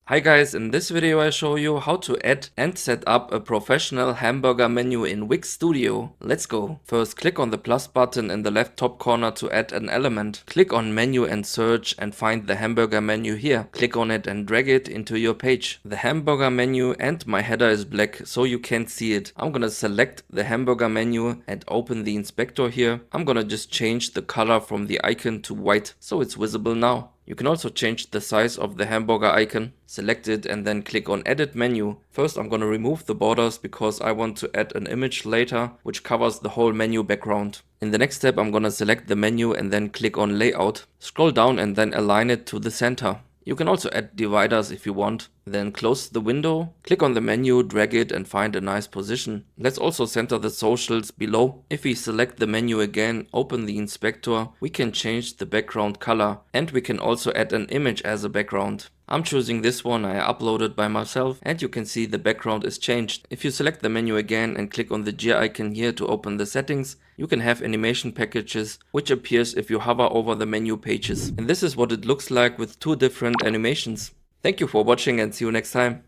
Hi guys, in this video I show you how to add and set up a professional hamburger menu in Wix Studio. Let's go. First, click on the plus button in the left top corner to add an element. Click on menu and search and find the hamburger menu here. Click on it and drag it into your page. The hamburger menu and my header is black, so you can't see it. I'm gonna select the hamburger menu and open the inspector here. I'm gonna just change the color from the icon to white, so it's visible now. You can also change the size of the hamburger icon. Select it and then click on edit menu. First I'm gonna remove the borders because I want to add an image later which covers the whole menu background. In the next step I'm gonna select the menu and then click on layout. Scroll down and then align it to the center. You can also add dividers if you want. Then close the window, click on the menu, drag it and find a nice position. Let's also center the socials below. If we select the menu again, open the inspector, we can change the background color and we can also add an image as a background. I'm choosing this one, I uploaded by myself, and you can see the background is changed. If you select the menu again and click on the gear icon here to open the settings, you can have animation packages, which appears if you hover over the menu pages. And this is what it looks like with two different animations. Thank you for watching and see you next time.